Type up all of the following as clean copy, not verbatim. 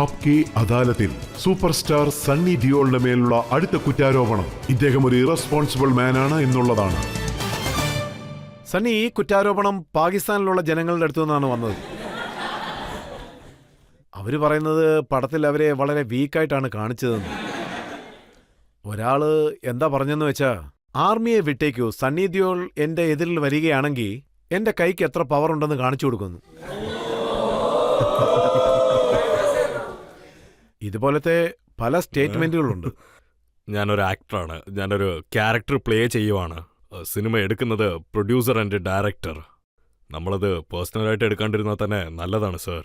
ആപ്കി അദാലത്തിൽ super star Sunny ദിയോളിന്റെ മേലുള്ള അടുത്ത കുറ്റാരോപണം ഇദ്ദേഹം ഒരു ഇറസ്പോൺസിബിൾ മാനാണ് എന്നുള്ളതാണ്. സണ്ണി, ഈ കുറ്റാരോപണം പാകിസ്ഥാനിലുള്ള ജനങ്ങളുടെ അടുത്തു നിന്നാണ് വന്നത്. അവര് പറയുന്നത് പടത്തിൽ അവരെ വളരെ വീക്കായിട്ടാണ് കാണിച്ചതെന്ന്. ഒരാള് എന്താ പറഞ്ഞെന്ന് വെച്ചാ, ആർമിയെ വിട്ടേക്കൂ, സണ്ണി ദിയോൾ എന്റെ എതിരിൽ വരികയാണെങ്കിൽ എന്റെ കൈക്ക് എത്ര പവർ ഉണ്ടെന്ന് കാണിച്ചു കൊടുക്കുന്നു. ഇതുപോലത്തെ പല സ്റ്റേറ്റ്മെന്റുകളുണ്ട്. ഞാനൊരു ആക്ടറാണ്, ഞാനൊരു ക്യാരക്ടർ പ്ലേ ചെയ്യുവാണ്. സിനിമ എടുക്കുന്നത് പ്രൊഡ്യൂസർ ആൻഡ് ഡയറക്ടർ. നമ്മളത് പേഴ്സണലായിട്ട് എടുക്കാണ്ടിരുന്നാൽ തന്നെ നല്ലതാണ് സർ.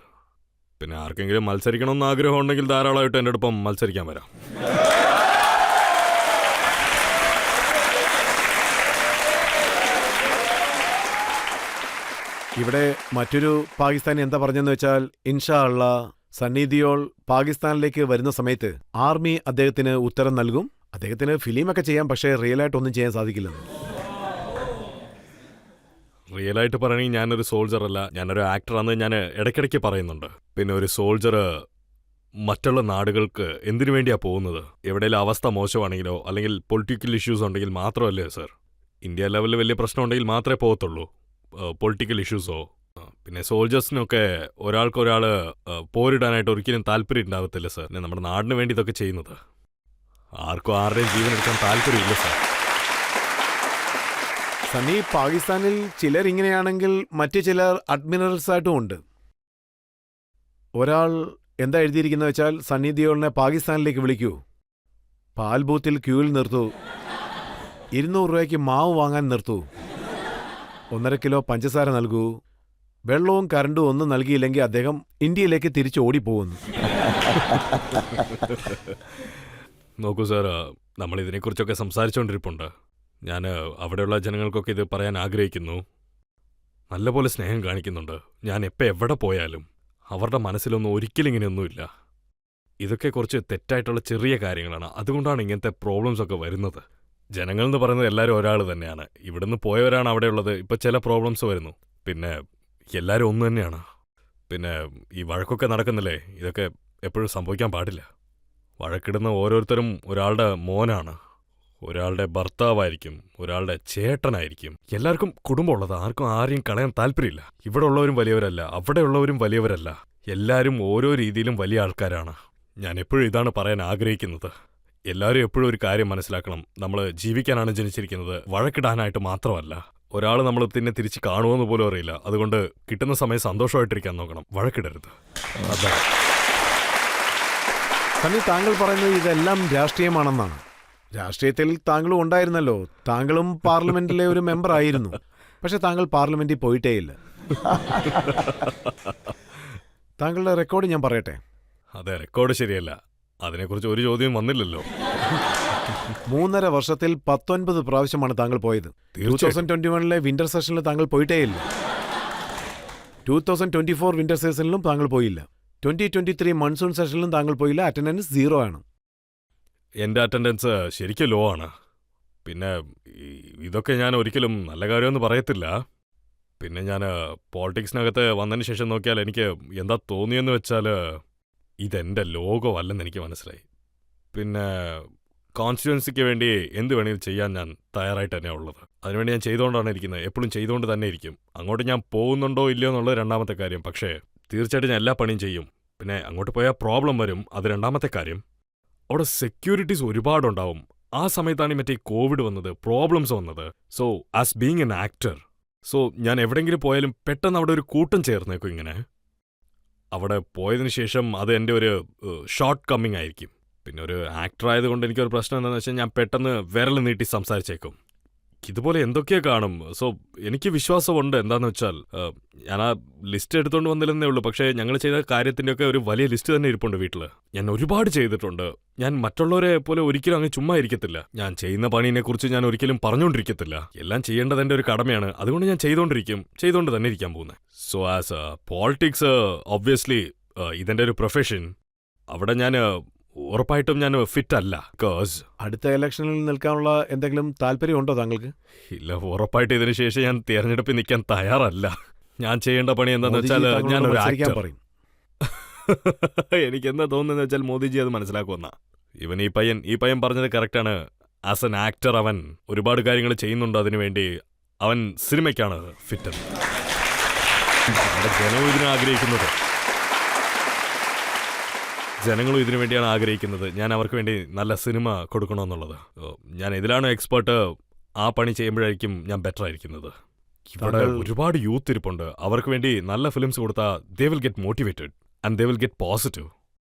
പിന്നെ ആർക്കെങ്കിലും മത്സരിക്കണമെന്ന് ആഗ്രഹം ഉണ്ടെങ്കിൽ ധാരാളമായിട്ട് എൻ്റെ അടുപ്പം മത്സരിക്കാൻ വരാം. ഇവിടെ മറ്റൊരു പാകിസ്ഥാനി എന്താ പറഞ്ഞെന്ന് വെച്ചാൽ, ഇൻഷാ അള്ളാ സണ്ണി ദിയോൾ പാകിസ്ഥാനിലേക്ക് വരുന്ന സമയത്ത് ആർമി അദ്ദേഹത്തിന് ഉത്തരം നൽകും. അദ്ദേഹത്തിന് ഫിലിമൊക്കെ ചെയ്യാം, പക്ഷേ റിയലായിട്ടൊന്നും ചെയ്യാൻ സാധിക്കില്ലെന്ന്. റിയലായിട്ട് പറയണമെങ്കിൽ ഞാനൊരു സോൾജർ അല്ല, ഞാനൊരു ആക്ടറാണെന്ന് ഞാൻ ഇടയ്ക്കിടയ്ക്ക് പറയുന്നുണ്ട്. പിന്നെ ഒരു സോൾജർ മറ്റുള്ള നാടുകൾക്ക് എന്തിനു വേണ്ടിയാണ് പോകുന്നത്? എവിടെയെങ്കിലും അവസ്ഥ മോശമാണെങ്കിലോ അല്ലെങ്കിൽ പൊളിറ്റിക്കൽ ഇഷ്യൂസ് ഉണ്ടെങ്കിൽ മാത്രമല്ലേ സർ? ഇന്ത്യ ലെവലിൽ വലിയ പ്രശ്നം ഉണ്ടെങ്കിൽ മാത്രമേ പോകത്തുള്ളൂ, പൊളിറ്റിക്കൽ ഇഷ്യൂസോ. പിന്നെ സോൾജേഴ്സിനൊക്കെ ഒരാൾക്കൊരാൾ പോരിടാനായിട്ട് ഒരിക്കലും താല്പര്യം ഉണ്ടാകത്തില്ല സർ. നമ്മുടെ നാടിന് വേണ്ടി ഇതൊക്കെ ചെയ്യുന്നത്. ആർക്കും ആരുടെയും ജീവൻ എടുക്കാൻ താല്പര്യമില്ല സർ. സണ്ണി, പാകിസ്ഥാനിൽ ചിലർ ഇങ്ങനെയാണെങ്കിൽ മറ്റു ചിലർ അഡ്മിറൽസായിട്ടും ഉണ്ട്. ഒരാൾ എന്താ എഴുതിയിരിക്കുന്നത് വെച്ചാൽ, സണ്ണി ദിയോളിനെ പാകിസ്ഥാനിലേക്ക് വിളിക്കൂ, പാൽ ബൂത്തിൽ ക്യൂവിൽ നിർത്തൂ, 200 രൂപയ്ക്ക് മാവ് വാങ്ങാൻ നിർത്തൂ, 1.5 കിലോ പഞ്ചസാര നൽകൂ, വെള്ളവും കറണ്ടും ഒന്നും നൽകിയില്ലെങ്കിൽ അദ്ദേഹം ഇന്ത്യയിലേക്ക് തിരിച്ച് ഓടിപ്പോകുന്നു. നോക്കൂ സാർ, നമ്മളിതിനെക്കുറിച്ചൊക്കെ സംസാരിച്ചുകൊണ്ടിരിപ്പുണ്ട്. ഞാൻ അവിടെയുള്ള ജനങ്ങൾക്കൊക്കെ ഇത് പറയാൻ ആഗ്രഹിക്കുന്നു. നല്ലപോലെ സ്നേഹം കാണിക്കുന്നുണ്ട്. ഞാൻ എപ്പോൾ എവിടെ പോയാലും അവരുടെ മനസ്സിലൊന്നും ഒരിക്കലും ഇങ്ങനെയൊന്നുമില്ല. ഇതൊക്കെ കുറച്ച് തെറ്റായിട്ടുള്ള ചെറിയ കാര്യങ്ങളാണ്. അതുകൊണ്ടാണ് ഇങ്ങനത്തെ പ്രോബ്ലംസ് ഒക്കെ വരുന്നത്. ജനങ്ങൾ എന്ന് പറയുന്നത് എല്ലാവരും ഒരാൾ തന്നെയാണ്. ഇവിടുന്ന് പോയവരാണ് അവിടെയുള്ളത്. ഇപ്പം ചില പ്രോബ്ലംസ് വരുന്നു. പിന്നെ എല്ലാവരും ഒന്ന് തന്നെയാണ്. പിന്നെ ഈ വഴക്കൊക്കെ നടക്കുന്നില്ലേ, ഇതൊക്കെ എപ്പോഴും സംഭവിക്കാൻ പാടില്ല. വഴക്കിടുന്ന ഓരോരുത്തരും ഒരാളുടെ മോനാണ്, ഒരാളുടെ ഭർത്താവായിരിക്കും, ഒരാളുടെ ചേട്ടനായിരിക്കും. എല്ലാവർക്കും കുടുംബമുള്ളത്, ആർക്കും ആരെയും കളയാൻ താല്പര്യമില്ല. ഇവിടെ ഉള്ളവരും വലിയവരല്ല, അവിടെയുള്ളവരും വലിയവരല്ല. എല്ലാവരും ഓരോ രീതിയിലും വലിയ ആൾക്കാരാണ്. ഞാൻ എപ്പോഴും ഇതാണ് പറയാൻ ആഗ്രഹിക്കുന്നത്. എല്ലാവരും എപ്പോഴും ഒരു കാര്യം മനസ്സിലാക്കണം, നമ്മൾ ജീവിക്കാനാണ് ജനിച്ചിരിക്കുന്നത്, വഴക്കിടാനായിട്ട് മാത്രമല്ല. ഒരാൾ നമ്മൾ തിരിച്ച് കാണുമെന്ന് പോലും അറിയില്ല. അതുകൊണ്ട് കിട്ടുന്ന സമയം സന്തോഷമായിട്ടിരിക്കാൻ നോക്കണം, വഴക്കിടരുത്. അതാ സണ്ണി, താങ്കൾ പറയുന്നത് ഇതെല്ലാം രാഷ്ട്രീയമാണെന്നാണ്. രാഷ്ട്രീയത്തിൽ താങ്കളും ഉണ്ടായിരുന്നല്ലോ, താങ്കളും പാർലമെന്റിലെ ഒരു മെമ്പർ ആയിരുന്നു. പക്ഷെ താങ്കൾ പാർലമെന്റിൽ പോയിട്ടേയില്ല. താങ്കളുടെ റെക്കോർഡ് ഞാൻ പറയട്ടെ. അതെ, റെക്കോർഡ് ശരിയല്ല. അതിനെക്കുറിച്ച് ഒരു ചോദ്യം വന്നില്ലല്ലോ. 3.5 വർഷത്തിൽ 19 പ്രാവശ്യമാണ് താങ്കൾ പോയത്. 2021 വിന്റർ സെഷനിൽ താങ്കൾ പോയിട്ടേയില്ല. 2024 വിന്റർ സീസണിലും താങ്കൾ പോയില്ല. 2023 മൺസൂൺ സെഷനിലും താങ്കൾ പോയില്ല. അറ്റൻഡൻസ് 0 ആണ്. എൻ്റെ അറ്റൻഡൻസ് ശരിക്കും ലോ ആണ്. പിന്നെ ഇതൊക്കെ ഞാൻ ഒരിക്കലും നല്ല കാര്യമൊന്നും പറയത്തില്ല. പിന്നെ ഞാൻ പോളിറ്റിക്സിനകത്ത് വന്നതിന് ശേഷം നോക്കിയാൽ എനിക്ക് എന്താ തോന്നിയെന്ന് വെച്ചാൽ, ഇതെൻ്റെ ലോകമല്ലെന്ന് എനിക്ക് മനസ്സിലായി. പിന്നെ കോൺസ്റ്റിറ്റ്യുവൻസിക്ക് വേണ്ടി എന്ത് വേണമെങ്കിലും ചെയ്യാൻ ഞാൻ തയ്യാറായിട്ട് തന്നെയാണ് ഉള്ളത്. അതിനുവേണ്ടി ഞാൻ ചെയ്തുകൊണ്ടാണ് ഇരിക്കുന്നത്, എപ്പോഴും ചെയ്തുകൊണ്ട് തന്നെ ഇരിക്കും. അങ്ങോട്ട് ഞാൻ പോകുന്നുണ്ടോ ഇല്ലയോ എന്നുള്ളത് രണ്ടാമത്തെ കാര്യം. പക്ഷേ തീർച്ചയായിട്ടും ഞാൻ എല്ലാ പണിയും ചെയ്യും. പിന്നെ അങ്ങോട്ട് പോയാൽ പ്രോബ്ലം വരും, അത് രണ്ടാമത്തെ കാര്യം. അവിടെ സെക്യൂരിറ്റീസ് ഒരുപാടുണ്ടാവും. ആ സമയത്താണ് മറ്റേ കോവിഡ് വന്നത്, പ്രോബ്ലംസ് വന്നത്. So as being an actor, so ഞാൻ എവിടെയെങ്കിലും പോയാലും പെട്ടെന്ന് അവിടെ ഒരു കൂട്ടം ചേർന്നേക്കും. ഇങ്ങനെ അവിടെ പോയതിനു ശേഷം അത് എൻ്റെ ഒരു ഷോർട്ട് കമ്മിങ് ആയിരിക്കും. പിന്നെ ഒരു ആക്ടർ ആയതുകൊണ്ട് എനിക്കൊരു പ്രശ്നം എന്താണെന്ന് വെച്ചാൽ, ഞാൻ പെട്ടെന്ന് വിരൽ നീട്ടി സംസാരിച്ചേക്കും. ഇതുപോലെ എന്തൊക്കെയോ കാണും. സോ എനിക്ക് വിശ്വാസമുണ്ട്. എന്താണെന്ന് വെച്ചാൽ, ഞാൻ ആ ലിസ്റ്റ് എടുത്തുകൊണ്ട് വന്നില്ലെന്നേ ഉള്ളൂ. പക്ഷേ ഞങ്ങൾ ചെയ്ത കാര്യത്തിൻ്റെയൊക്കെ ഒരു വലിയ ലിസ്റ്റ് തന്നെ ഇരിപ്പുണ്ട് വീട്ടിൽ. ഞാൻ ഒരുപാട് ചെയ്തിട്ടുണ്ട്. ഞാൻ മറ്റുള്ളവരെ പോലെ ഒരിക്കലും അങ്ങ് ചുമ്മാ ഇരിക്കത്തില്ല. ഞാൻ ചെയ്യുന്ന പണീനെക്കുറിച്ച് ഞാൻ ഒരിക്കലും പറഞ്ഞുകൊണ്ടിരിക്കത്തില്ല. എല്ലാം ചെയ്യേണ്ടത് എൻ്റെ ഒരു കടമയാണ്. അതുകൊണ്ട് ഞാൻ ചെയ്തുകൊണ്ട് തന്നെ ഇരിക്കാൻ പോകുന്നത്. സോ ആസ് പോളിറ്റിക്സ് ഒബ്വിയസ്ലി ഇതെൻ്റെ ഒരു പ്രൊഫഷൻ. അവിടെ ഞാൻ ഉറപ്പായിട്ടും ഞാൻ ഫിറ്റ് അല്ല. അടുത്ത ഇലക്ഷനിൽ നിൽക്കാനുള്ള എന്തെങ്കിലും താല്പര്യമുണ്ടോ താങ്കൾക്ക്? ഇല്ല, ഉറപ്പായിട്ട് ഇതിനു ശേഷം ഞാൻ തിരഞ്ഞെടുപ്പിൽ നിൽക്കാൻ തയ്യാറല്ല. ഞാൻ ചെയ്യേണ്ട പണി എന്താന്ന് വെച്ചാൽ, ഞാനൊരു ആക്ടർ. എനിക്ക് എന്താ തോന്നുന്നത് വെച്ചാൽ മോദിജി അത് മനസ്സിലാക്കുമെന്ന. ഇവൻ ഈ പയ്യൻ പറഞ്ഞത് കറക്റ്റാണ്. ആസ് എൻ ആക്ടർ അവൻ ഒരുപാട് കാര്യങ്ങൾ ചെയ്യുന്നുണ്ട്. അതിനുവേണ്ടി അവൻ സിനിമയ്ക്കാണ് ഫിറ്റ്. ജനവും ഇതിനെ ആഗ്രഹിക്കുന്നത്, ജനങ്ങളും ഇതിനു വേണ്ടിയാണ് ആഗ്രഹിക്കുന്നത്. ഞാൻ അവർക്ക് വേണ്ടി നല്ല സിനിമ കൊടുക്കണമെന്നുള്ളത്. ഞാൻ ഇതിലാണ് എക്സ്പേർട്ട്. ആ പണി ചെയ്യുമ്പോഴായിരിക്കും ഞാൻ ബെറ്റർ ആയിരിക്കുന്നത്. ഇവിടെ ഒരുപാട് യൂത്ത് ഇരിപ്പുണ്ട്. അവർക്ക് വേണ്ടി നല്ല ഫിലിംസ് കൊടുത്താൽ they will get motivated and they will get positive.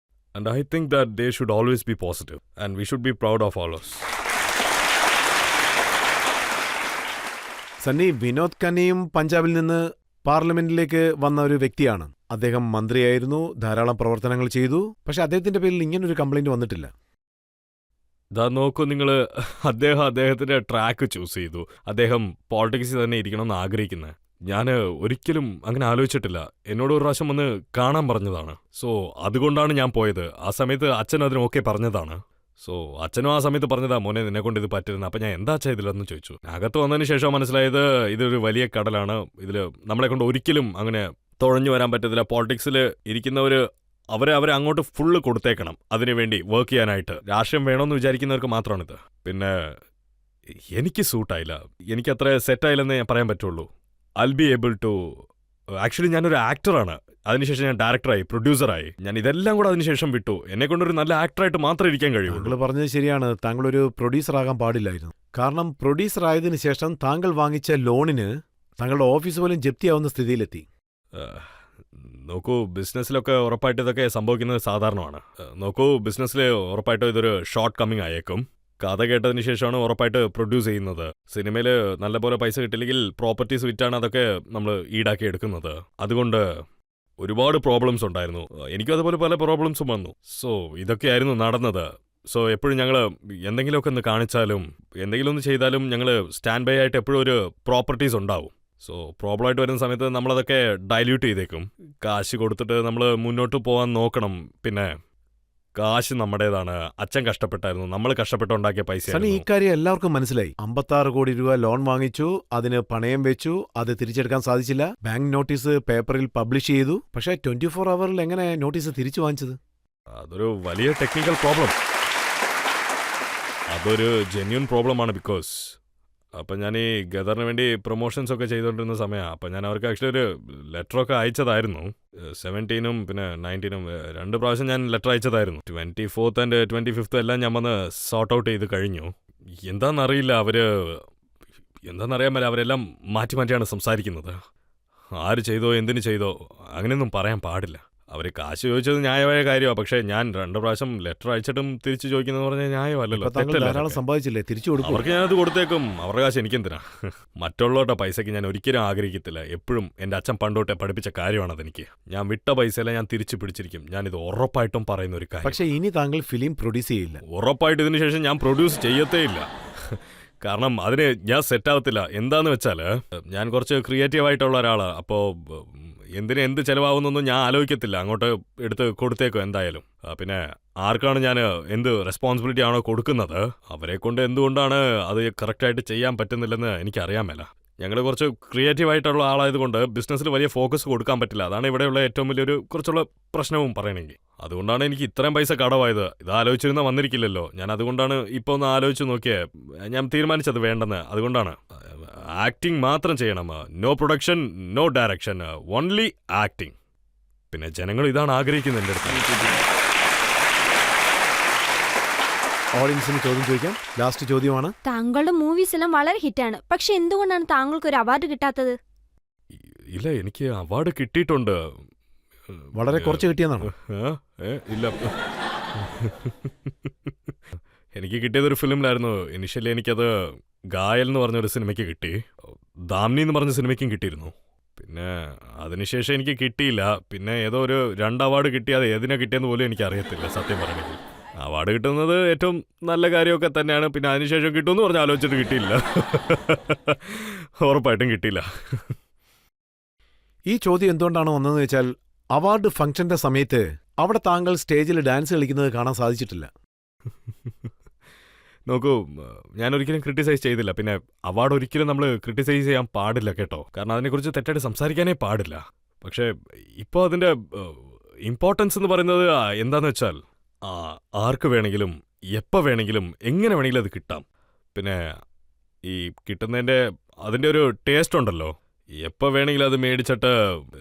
And I think that they should always be positive and we should be proud of all us. Sunny, Vinod ഖന്നയും പഞ്ചാബിൽ നിന്ന് പാർലമെന്റിലേക്ക് വന്ന ഒരു വ്യക്തിയാണ്. അദ്ദേഹം മന്ത്രിയായിരുന്നു, ധാരാളം പ്രവർത്തനങ്ങൾ ചെയ്തു. പക്ഷെ അദ്ദേഹത്തിന്റെ പേരിൽ ഇങ്ങനൊരു കംപ്ലൈന്റ് വന്നിട്ടില്ല. ഇതാ നോക്കൂ നിങ്ങൾ, അദ്ദേഹത്തിന്റെ ട്രാക്ക് ചൂസ് ചെയ്തു. അദ്ദേഹം പോളിറ്റിക്സിൽ തന്നെ ഇരിക്കണമെന്ന് ആഗ്രഹിക്കുന്നത്. ഞാൻ ഒരിക്കലും അങ്ങനെ ആലോചിച്ചിട്ടില്ല. എന്നോട് ഒരു പ്രാവശ്യം വന്ന് കാണാൻ പറഞ്ഞതാണ്. സോ അതുകൊണ്ടാണ് ഞാൻ പോയത്. ആ സമയത്ത് അച്ഛൻ അതിന് ഓക്കെ പറഞ്ഞതാണ്. സോ അച്ഛനും ആ സമയത്ത് പറഞ്ഞതാ, മോനെ നിന്നെ കൊണ്ട് ഇത് പറ്റരുത്. അപ്പം ഞാൻ എന്താ അച്ഛാ ഇതിലെന്ന് ചോദിച്ചു. അകത്ത് വന്നതിന് ശേഷം മനസ്സിലായത് ഇതൊരു വലിയ കടലാണ്. ഇതിൽ നമ്മളെ കൊണ്ട് ഒരിക്കലും അങ്ങനെ തുഴഞ്ഞു വരാൻ പറ്റത്തില്ല. പോളിറ്റിക്സിൽ ഇരിക്കുന്നവർ അവരെ അങ്ങോട്ട് ഫുള്ള് കൊടുത്തേക്കണം അതിനുവേണ്ടി വർക്ക് ചെയ്യാനായിട്ട്. രാഷ്ട്രീയം വേണമെന്ന് വിചാരിക്കുന്നവർക്ക് മാത്രമാണിത്. പിന്നെ എനിക്ക് സൂട്ടായില്ല, എനിക്കത്ര സെറ്റായില്ലെന്നേ ഞാൻ പറയാൻ പറ്റുള്ളൂ. I'll be able to actually ഞാനൊരു ആക്ടറാണ്. അതിനുശേഷം ഞാൻ ഡയറക്ടറായി, പ്രൊഡ്യൂസറായി. ഞാൻ ഇതെല്ലാം കൂടെ അതിനുശേഷം വിട്ടു. എന്നെ കൊണ്ടൊരു നല്ല ആക്ടറായിട്ട് മാത്രമേ ഇരിക്കാൻ കഴിയുള്ളൂ. താങ്കൾ പറഞ്ഞത് ശരിയാണ്. താങ്കളൊരു പ്രൊഡ്യൂസറാകാൻ പാടില്ലായിരുന്നു. കാരണം പ്രൊഡ്യൂസർ ആയതിനു ശേഷം താങ്കൾ വാങ്ങിച്ച ലോണിന് താങ്കളുടെ ഓഫീസ് പോലും ജപ്തിയാവുന്ന സ്ഥിതിയിലെത്തി. നോക്കൂ, ബിസിനസ്സിലൊക്കെ ഉറപ്പായിട്ട് ഇതൊക്കെ സംഭവിക്കുന്നത് സാധാരണമാണ്. നോക്കൂ, ബിസിനസ്സിൽ ഉറപ്പായിട്ടും ഇതൊരു ഷോർട്ട് കമ്മിങ് ആയേക്കും. കഥ കേട്ടതിന് ശേഷമാണ് ഉറപ്പായിട്ട് പ്രൊഡ്യൂസ് ചെയ്യുന്നത്. സിനിമയിൽ നല്ലപോലെ പൈസ കിട്ടില്ലെങ്കിൽ പ്രോപ്പർട്ടീസ് വിറ്റാണ് അതൊക്കെ നമ്മൾ ഈടാക്കി എടുക്കുന്നത്. അതുകൊണ്ട് ഒരുപാട് പ്രോബ്ലംസ് ഉണ്ടായിരുന്നു. എനിക്കും അതുപോലെ പല പ്രോബ്ലംസും വന്നു. സോ ഇതൊക്കെയായിരുന്നു നടന്നത്. സോ എപ്പോഴും ഞങ്ങൾ എന്തെങ്കിലുമൊക്കെ ഒന്ന് കാണിച്ചാലും എന്തെങ്കിലും ഒന്ന് ചെയ്താലും ഞങ്ങൾ സ്റ്റാൻഡ് ബൈ ആയിട്ട് എപ്പോഴും ഒരു പ്രോപ്പർട്ടീസ് ഉണ്ടാവും. സോ പ്രോബ്ലമായിട്ട് വരുന്ന സമയത്ത് നമ്മളതൊക്കെ ഡൈല്യൂട്ട് ചെയ്തേക്കും. കാശ് കൊടുത്തിട്ട് നമ്മൾ മുന്നോട്ട് പോകാൻ നോക്കണം. പിന്നെ കാശ് നമ്മുടേതാണ്. അച്ഛൻ കഷ്ടപ്പെട്ടായിരുന്നു, നമ്മൾ കഷ്ടപ്പെട്ടുണ്ടാക്കിയ പൈസ. ഈ കാര്യം എല്ലാവർക്കും മനസ്സിലായി. 56 കോടി രൂപ ലോൺ വാങ്ങിച്ചു, അതിന് പണയം വെച്ചു, അത് തിരിച്ചെടുക്കാൻ സാധിച്ചില്ല. ബാങ്ക് നോട്ടീസ് പേപ്പറിൽ പബ്ലിഷ് ചെയ്തു. പക്ഷേ 24 അവറിൽ എങ്ങനെ നോട്ടീസ് തിരിച്ചു വാങ്ങിച്ചത്? അതൊരു വലിയ ടെക്നിക്കൽ പ്രോബ്ലം. അതൊരു ജെന്യൂൻ പ്രോബ്ലമാണ്. ബിക്കോസ് അപ്പം ഞാൻ ഈ ഗദറിന് വേണ്ടി പ്രൊമോഷൻസ് ഒക്കെ ചെയ്തുകൊണ്ടിരുന്ന സമയമാണ്. അപ്പം ഞാൻ അവർക്ക് ആക്ച്വലി ഒരു ലെറ്ററൊക്കെ അയച്ചതായിരുന്നു. 17 പിന്നെ 19 2 പ്രാവശ്യം ഞാൻ ലെറ്റർ അയച്ചതായിരുന്നു. 24th and 25th എല്ലാം ഞാൻ വന്ന് സോർട്ട് ഔട്ട് ചെയ്ത് കഴിഞ്ഞു. എന്താണെന്നറിയില്ല, എന്താണെന്നറിയാൻ പറ്റില്ല, അവരെല്ലാം മാറ്റി മാറ്റിയാണ് സംസാരിക്കുന്നത്. ആര് ചെയ്തോ എന്തിനു ചെയ്തോ അങ്ങനെയൊന്നും പറയാൻ പാടില്ല. അവർ കാശ് ചോദിച്ചത് ന്യായമായ കാര്യമാണ്. പക്ഷേ ഞാൻ 2 പ്രാവശ്യം ലെറ്റർ അയച്ചിട്ടും തിരിച്ചു ചോദിക്കുന്നത് പറഞ്ഞാൽ ന്യായമല്ലല്ലോ. ധാരാളം സമ്പാദിച്ചില്ലേ, തിരിച്ചു കൊടുക്കും. അവർക്ക് ഞാനത് കൊടുത്തേക്കും. അവരുടെ കാശ് എനിക്കെന്തിനാ? മറ്റുള്ളവരുടെ പൈസയ്ക്ക് ഞാൻ ഒരിക്കലും ആഗ്രഹിക്കത്തില്ല. എപ്പോഴും എൻ്റെ അച്ഛൻ പണ്ടോട്ടെ പഠിപ്പിച്ച കാര്യമാണ് അതെനിക്ക്. ഞാൻ വിട്ട പൈസയെല്ലാം ഞാൻ തിരിച്ചു പിടിച്ചിരിക്കും. ഞാനിത് ഉറപ്പായിട്ടും പറയുന്ന ഒരു കാര്യം. പക്ഷേ ഇനി താങ്കൾ ഫിലിം പ്രൊഡ്യൂസ് ചെയ്യില്ല. ഉറപ്പായിട്ട് ഇതിന് ശേഷം ഞാൻ പ്രൊഡ്യൂസ് ചെയ്യത്തേ ഇല്ല. കാരണം അതിന് ഞാൻ സെറ്റാവത്തില്ല. എന്താന്ന് വെച്ചാൽ ഞാൻ കുറച്ച് ക്രിയേറ്റീവായിട്ടുള്ള ഒരാളാണ്. അപ്പോൾ എന്ത് ചിലവാകുന്നൊന്നും ഞാൻ ആലോചിക്കത്തില്ല. അങ്ങോട്ട് എടുത്ത് കൊടുത്തേക്കും എന്തായാലും. പിന്നെ ആർക്കാണ് ഞാൻ എന്ത് റെസ്പോൺസിബിലിറ്റി ആണോ കൊടുക്കുന്നത്, അവരെ കൊണ്ട് എന്തുകൊണ്ടാണ് അത് കറക്റ്റായിട്ട് ചെയ്യാൻ പറ്റുന്നില്ലെന്ന് എനിക്കറിയാൻ മേല. ഞങ്ങൾ കുറച്ച് ക്രിയേറ്റീവായിട്ടുള്ള ആളായതുകൊണ്ട് ബിസിനസ്സിൽ വലിയ ഫോക്കസ് കൊടുക്കാൻ പറ്റില്ല. അതാണ് ഇവിടെയുള്ള ഏറ്റവും വലിയൊരു കുറച്ചുള്ള പ്രശ്നവും പറയണമെങ്കിൽ. അതുകൊണ്ടാണ് എനിക്ക് ഇത്രയും പൈസ കടമായത്. ഇത് ആലോചിച്ചിരുന്നാൽ വന്നിരിക്കില്ലല്ലോ. ഞാൻ അതുകൊണ്ടാണ് ഇപ്പോൾ ഒന്ന് ആലോചിച്ച് നോക്കിയേ, ഞാൻ തീരുമാനിച്ചത് വേണ്ടെന്ന്. അതുകൊണ്ടാണ് ആക്ടിങ് മാത്രം ചെയ്യണം. No production, no direction, only acting. പിന്നെ ജനങ്ങൾ ഇതാണ് ആഗ്രഹിക്കുന്നത് എൻ്റെ അടുത്ത്. ഓഡിയൻസിന് ചോദ്യം ചോദിക്കാം. ലാസ്റ്റ് ചോദ്യമാണ്. താങ്കളുടെ മൂവീസ് എല്ലാം വളരെ ഹിറ്റാണ്. പക്ഷെ എന്തുകൊണ്ടാണ് താങ്കൾക്ക് ഒരു അവാർഡ് കിട്ടാത്തത്? ഇല്ല, എനിക്ക് അവാർഡ് കിട്ടിയിട്ടുണ്ട്. വളരെ കുറച്ച് കിട്ടിയെന്നാണ്. ഇല്ല, എനിക്ക് കിട്ടിയതൊരു ഫിലിമിലായിരുന്നു. ഇനിഷ്യലി എനിക്കത് ഗായൽ എന്ന് പറഞ്ഞൊരു സിനിമയ്ക്ക് കിട്ടി. ദാമിനി എന്ന് പറഞ്ഞ സിനിമയ്ക്കും കിട്ടിയിരുന്നു. പിന്നെ അതിനുശേഷം എനിക്ക് കിട്ടിയില്ല. പിന്നെ ഏതോ ഒരു 2 അവാർഡ് കിട്ടി. അത് ഏതിനാ കിട്ടിയെന്ന് പോലും എനിക്ക് അറിയത്തില്ല സത്യം പറയണമെങ്കിൽ. അവാർഡ് കിട്ടുന്നത് ഏറ്റവും നല്ല കാര്യമൊക്കെ തന്നെയാണ്. പിന്നെ അതിനുശേഷം കിട്ടുമെന്ന് പറഞ്ഞ് ആലോചിച്ചിട്ട് കിട്ടിയില്ല. ഉറപ്പായിട്ടും കിട്ടിയില്ല. ഈ ചോദ്യം എന്തുകൊണ്ടാണ് വന്നതെന്ന് വെച്ചാൽ, അവാർഡ് ഫംഗ്ഷന്റെ സമയത്ത് അവിടെ താങ്കൾ സ്റ്റേജിൽ ഡാൻസ് കളിക്കുന്നത് കാണാൻ സാധിച്ചിട്ടില്ല. നോക്കൂ, ഞാനൊരിക്കലും ക്രിട്ടിസൈസ് ചെയ്തില്ല. പിന്നെ അവാർഡ് ഒരിക്കലും നമ്മൾ ക്രിട്ടിസൈസ് ചെയ്യാൻ പാടില്ല കേട്ടോ. കാരണം അതിനെക്കുറിച്ച് തെറ്റായിട്ട് സംസാരിക്കാനേ പാടില്ല. പക്ഷേ ഇപ്പോൾ അതിൻ്റെ ഇമ്പോർട്ടൻസ് എന്ന് പറയുന്നത് എന്താന്ന് വെച്ചാൽ ആർക്ക് വേണമെങ്കിലും എപ്പോൾ വേണമെങ്കിലും എങ്ങനെ വേണമെങ്കിലും അത് കിട്ടാം. പിന്നെ ഈ കിട്ടുന്നതിൻ്റെ അതിൻ്റെ ഒരു ടേസ്റ്റ് ഉണ്ടല്ലോ, എപ്പോൾ വേണമെങ്കിലും അത് മേടിച്ചിട്ട്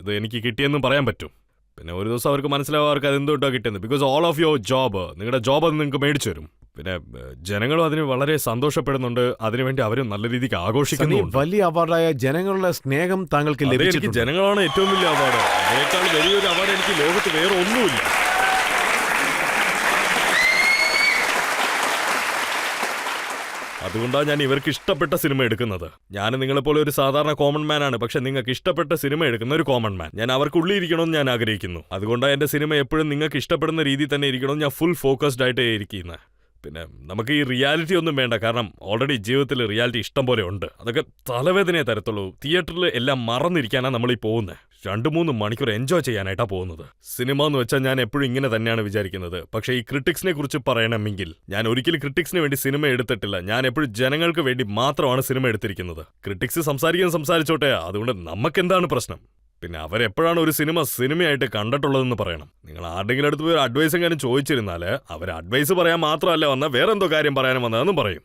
ഇത് എനിക്ക് കിട്ടിയെന്നും പറയാൻ പറ്റും. പിന്നെ ഒരു ദിവസം അവർക്ക് മനസ്സിലാവും അവർക്ക് അതെന്തുകൊണ്ടാണ് കിട്ടുന്നത്. Because all of your job, നിങ്ങളുടെ ജോബ് അത് നിങ്ങൾക്ക് മേടിച്ചു തരും. പിന്നെ ജനങ്ങളും അതിന് വളരെ സന്തോഷപ്പെടുന്നുണ്ട്, അതിനുവേണ്ടി അവരും നല്ല രീതിക്ക് സണ്ണി, ആഘോഷിക്കുന്നുണ്ട്. വലിയ അവാർഡായ ജനങ്ങളുടെ സ്നേഹം താങ്കൾക്ക് അതെ, എനിക്ക് ലഭിച്ചിട്ടുണ്ട്. ജനങ്ങളാണ് ഏറ്റവും വലിയ അവാർഡ്. അതിനേക്കാൾ വലിയൊരു അവാർഡ് എനിക്ക് ലോകത്ത് വേറെ ഒന്നുമില്ല. അതുകൊണ്ടാണ് ഞാൻ ഇവർക്ക് ഇഷ്ടപ്പെട്ട സിനിമ എടുക്കുന്നത്. ഞാൻ നിങ്ങളെപ്പോലെ ഒരു സാധാരണ കോമൺ മാൻ ആണ്, പക്ഷെ നിങ്ങൾക്ക് ഇഷ്ടപ്പെട്ട സിനിമ എടുക്കുന്ന ഒരു കോമൺ മാൻ. ഞാൻ അവർക്ക് ഉള്ളിയിരിക്കണമെന്ന് ഞാൻ ആഗ്രഹിക്കുന്നു. അതുകൊണ്ടാണ് എന്റെ സിനിമ എപ്പോഴും നിങ്ങൾക്ക് ഇഷ്ടപ്പെടുന്ന രീതിയിൽ തന്നെ ഇരിക്കണം. ഞാൻ ഫുൾ ഫോക്കസ്ഡ് ആയിട്ടേ ഇരിക്കുന്നത്. പിന്നെ നമുക്ക് ഈ റിയാലിറ്റി ഒന്നും വേണ്ട, കാരണം ഓൾറെഡി ജീവിതത്തിൽ റിയാലിറ്റി ഇഷ്ടം പോലെ ഉണ്ട്. അതൊക്കെ തലവേദനയെ തരത്തുള്ളൂ. തിയേറ്ററിൽ എല്ലാം മറന്നിരിക്കാനാണ് നമ്മൾ ഈ പോകുന്നത്. 2-3 മണിക്കൂർ എൻജോയ് ചെയ്യാനായിട്ടാണ് പോകുന്നത്. സിനിമ എന്ന് വെച്ചാൽ ഞാൻ എപ്പോഴും ഇങ്ങനെ തന്നെയാണ് വിചാരിക്കുന്നത്. പക്ഷേ ഈ ക്രിട്ടിക്സിനെ കുറിച്ച് പറയണമെങ്കിൽ ഞാൻ ഒരിക്കലും ക്രിട്ടിക്സിന് വേണ്ടി സിനിമ എടുത്തിട്ടില്ല. ഞാൻ എപ്പോഴും ജനങ്ങൾക്ക് വേണ്ടി മാത്രമാണ് സിനിമ എടുത്തിരിക്കുന്നത്. ക്രിട്ടിക്സ് സംസാരിച്ചോട്ടെ, അതുകൊണ്ട് നമുക്കെന്താണ് പ്രശ്നം? പിന്നെ അവരെപ്പോഴാണ് ഒരു സിനിമയായിട്ട് കണ്ടിട്ടുള്ളതെന്ന് പറയണം. നിങ്ങൾ ആരുടെങ്കിലും അടുത്ത് പോയി ഒരു അഡ്വൈസ് എങ്ങാനും ചോദിച്ചിരുന്നാൽ അവർ അഡ്വൈസ് പറയാൻ മാത്രമല്ല വന്നാൽ വേറെന്തോ കാര്യം പറയാനും വന്നതെന്നും പറയും.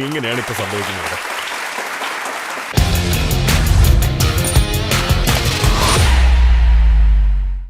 ഇങ്ങനെയാണ് ഇപ്പോൾ സംഭവിക്കുന്നത്.